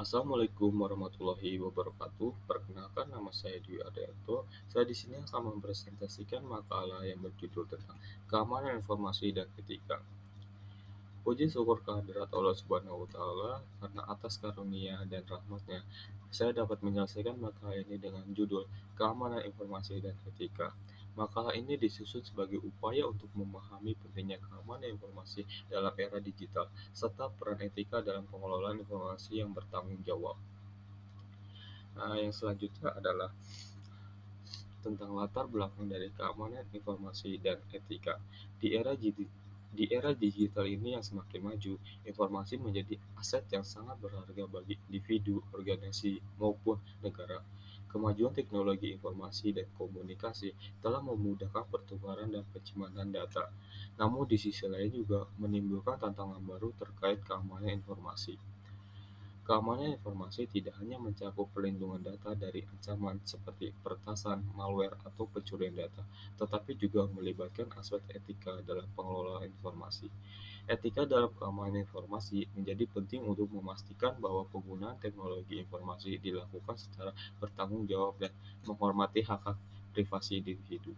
Assalamualaikum warahmatullahi wabarakatuh. Perkenalkan, nama saya Dwi Ardianto. Saya di sini akan mempresentasikan makalah yang berjudul tentang keamanan informasi dan etika. Puji syukur kehadirat Allah Subhanahu wa Ta'ala karena atas karunia dan rahmatnya, saya dapat menyelesaikan makalah ini dengan judul Keamanan Informasi dan Etika. Makalah ini disusun sebagai upaya untuk memahami pentingnya keamanan informasi dalam era digital, serta peran etika dalam pengelolaan informasi yang bertanggung jawab. Yang selanjutnya adalah tentang latar belakang dari keamanan informasi dan etika. Di era digital ini yang semakin maju, informasi menjadi aset yang sangat berharga bagi individu, organisasi, maupun negara. Kemajuan teknologi informasi dan komunikasi telah memudahkan pertukaran dan penyimpanan data. Namun di sisi lain juga menimbulkan tantangan baru terkait keamanan informasi. Keamanan informasi tidak hanya mencakup perlindungan data dari ancaman seperti peretasan, malware, atau pencurian data, tetapi juga melibatkan aspek etika dalam pengelolaan informasi. Etika dalam keamanan informasi menjadi penting untuk memastikan bahwa penggunaan teknologi informasi dilakukan secara bertanggung jawab dan menghormati hak-hak privasi individu.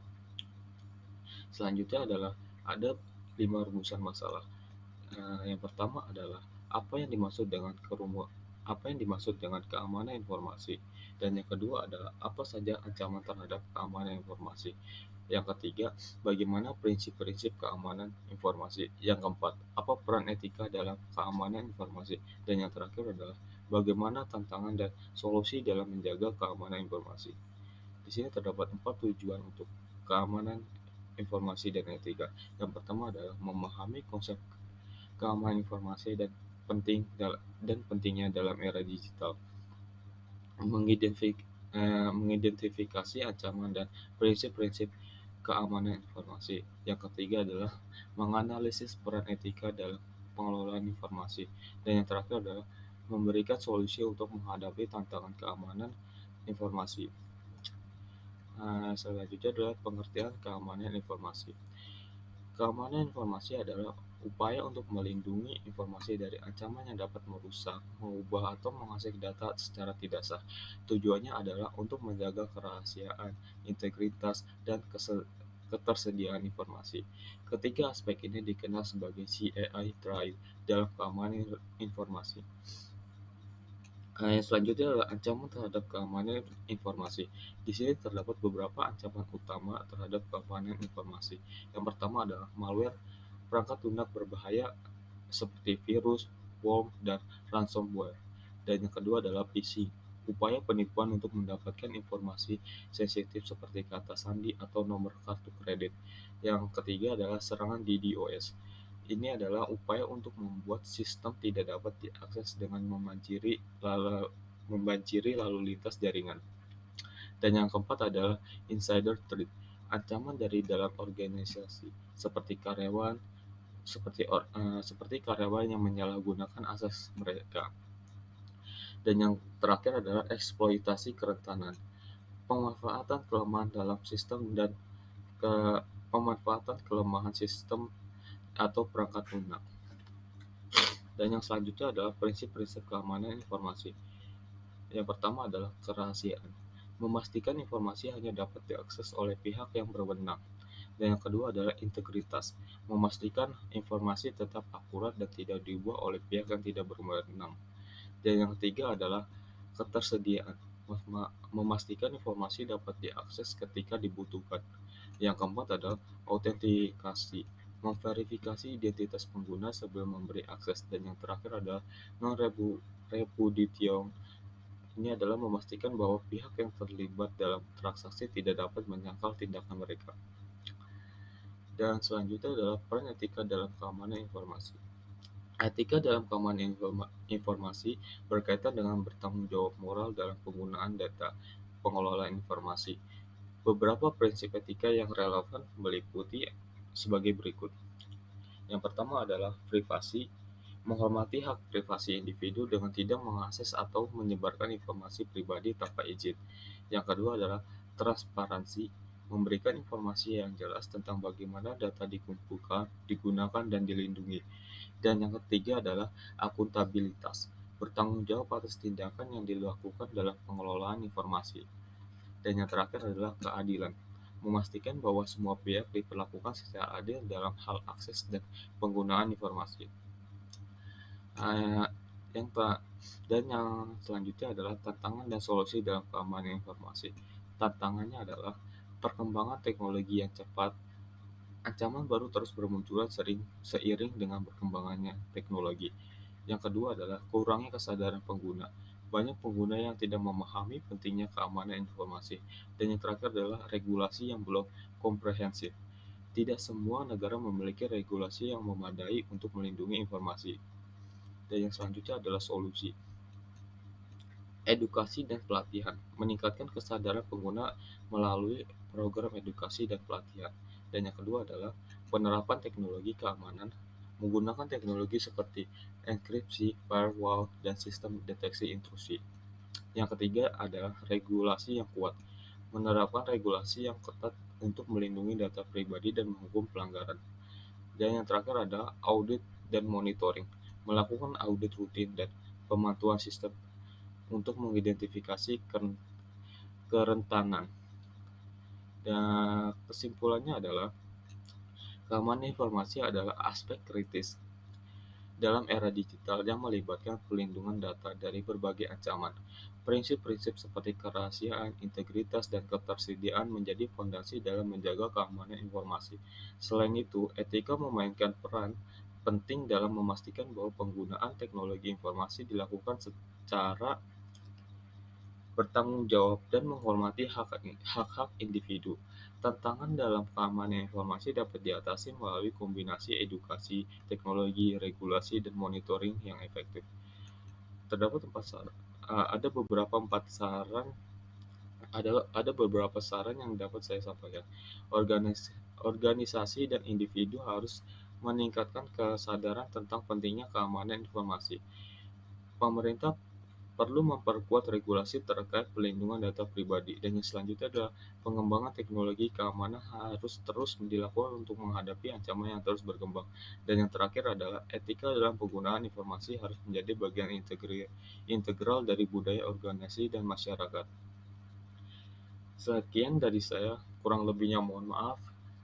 Selanjutnya adalah ada 5 rumusan masalah. Yang pertama adalah apa yang dimaksud dengan keamanan informasi, dan yang kedua adalah apa saja ancaman terhadap keamanan informasi. Yang ketiga, bagaimana prinsip-prinsip keamanan informasi. Yang keempat, apa peran etika dalam keamanan informasi, dan yang terakhir adalah bagaimana tantangan dan solusi dalam menjaga keamanan informasi. Di sini terdapat 4 tujuan untuk keamanan informasi dan etika. Yang pertama adalah memahami konsep keamanan informasi dan pentingnya dalam era digital, mengidentifikasi ancaman dan prinsip-prinsip keamanan informasi. Yang ketiga adalah menganalisis peran etika dalam pengelolaan informasi, dan yang terakhir adalah memberikan solusi untuk menghadapi tantangan keamanan informasi. Selanjutnya adalah pengertian keamanan informasi. Keamanan informasi adalah upaya untuk melindungi informasi dari ancaman yang dapat merusak, mengubah, atau mengakses data secara tidak sah. Tujuannya adalah untuk menjaga kerahasiaan, integritas, dan ketersediaan informasi. Ketiga aspek ini dikenal sebagai CAI Triad dalam keamanan informasi. Yang selanjutnya adalah ancaman terhadap keamanan informasi. Di sini terdapat beberapa ancaman utama terhadap keamanan informasi. Yang pertama adalah malware, perangkat lunak berbahaya seperti virus, worm, dan ransomware. Dan yang kedua adalah phishing, upaya penipuan untuk mendapatkan informasi sensitif seperti kata sandi atau nomor kartu kredit. Yang ketiga adalah serangan DDoS. Ini adalah upaya untuk membuat sistem tidak dapat diakses dengan membanjiri lalu lintas jaringan. Dan yang keempat adalah insider threat, ancaman dari dalam organisasi seperti karyawan yang menyalahgunakan akses mereka. Dan yang terakhir adalah eksploitasi kerentanan, pemanfaatan kelemahan dalam sistem dan pemanfaatan kelemahan sistem atau perangkat lunak. Dan yang selanjutnya adalah prinsip-prinsip keamanan informasi. Yang pertama adalah kerahasiaan, memastikan informasi hanya dapat diakses oleh pihak yang berwenang. Dan yang kedua adalah integritas, memastikan informasi tetap akurat dan tidak diubah oleh pihak yang tidak berwenang. Dan yang ketiga adalah ketersediaan, memastikan informasi dapat diakses ketika dibutuhkan. Yang keempat adalah autentikasi, memverifikasi identitas pengguna sebelum memberi akses. Dan yang terakhir adalah non-repudiation. Ini adalah memastikan bahwa pihak yang terlibat dalam transaksi tidak dapat menyangkal tindakan mereka. Dan selanjutnya adalah peran etika dalam keamanan informasi. Etika dalam keamanan informasi berkaitan dengan bertanggung jawab moral dalam penggunaan data pengelolaan informasi. Beberapa prinsip etika yang relevan meliputi sebagai berikut. Yang pertama adalah privasi, menghormati hak privasi individu dengan tidak mengakses atau menyebarkan informasi pribadi tanpa izin. Yang kedua adalah transparansi, memberikan informasi yang jelas tentang bagaimana data dikumpulkan, digunakan, dan dilindungi. Dan yang ketiga adalah akuntabilitas, bertanggung jawab atas tindakan yang dilakukan dalam pengelolaan informasi. Dan yang terakhir adalah keadilan, memastikan bahwa semua pihak diperlakukan secara adil dalam hal akses dan penggunaan informasi. Eh, yang dan yang selanjutnya adalah tantangan dan solusi dalam keamanan informasi. Tantangannya adalah perkembangan teknologi yang cepat. Ancaman baru terus bermunculan seiring dengan berkembangannya teknologi. Yang kedua adalah kurangnya kesadaran pengguna. Banyak pengguna yang tidak memahami pentingnya keamanan informasi. Dan yang terakhir adalah regulasi yang belum komprehensif. Tidak semua negara memiliki regulasi yang memadai untuk melindungi informasi. Dan yang selanjutnya adalah solusi. Edukasi dan pelatihan. Meningkatkan kesadaran pengguna melalui program edukasi dan pelatihan. Dan yang kedua adalah penerapan teknologi keamanan menggunakan teknologi seperti enkripsi, firewall, dan sistem deteksi intrusi. Yang ketiga adalah regulasi yang kuat. Menerapkan regulasi yang ketat untuk melindungi data pribadi dan menghukum pelanggaran. Dan yang terakhir adalah audit dan monitoring. Melakukan audit rutin dan pemantauan sistem untuk mengidentifikasi kerentanan. Dan kesimpulannya adalah keamanan informasi adalah aspek kritis dalam era digital yang melibatkan pelindungan data dari berbagai ancaman. Prinsip-prinsip seperti kerahasiaan, integritas, dan ketersediaan menjadi fondasi dalam menjaga keamanan informasi. Selain itu, etika memainkan peran penting dalam memastikan bahwa penggunaan teknologi informasi dilakukan secara bertanggung jawab dan menghormati hak-hak individu. Tantangan dalam keamanan informasi dapat diatasi melalui kombinasi edukasi, teknologi, regulasi, dan monitoring yang efektif. Terdapat ada beberapa empat saran ada beberapa saran yang dapat saya sampaikan. Organisasi dan individu harus meningkatkan kesadaran tentang pentingnya keamanan informasi. Pemerintah perlu memperkuat regulasi terkait pelindungan data pribadi, dan yang selanjutnya adalah pengembangan teknologi keamanan harus terus dilakukan untuk menghadapi ancaman yang terus berkembang. Dan yang terakhir adalah etika dalam penggunaan informasi harus menjadi bagian integral dari budaya organisasi dan masyarakat. Sekian dari saya, kurang lebihnya mohon maaf.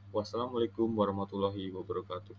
Wassalamualaikum warahmatullahi wabarakatuh.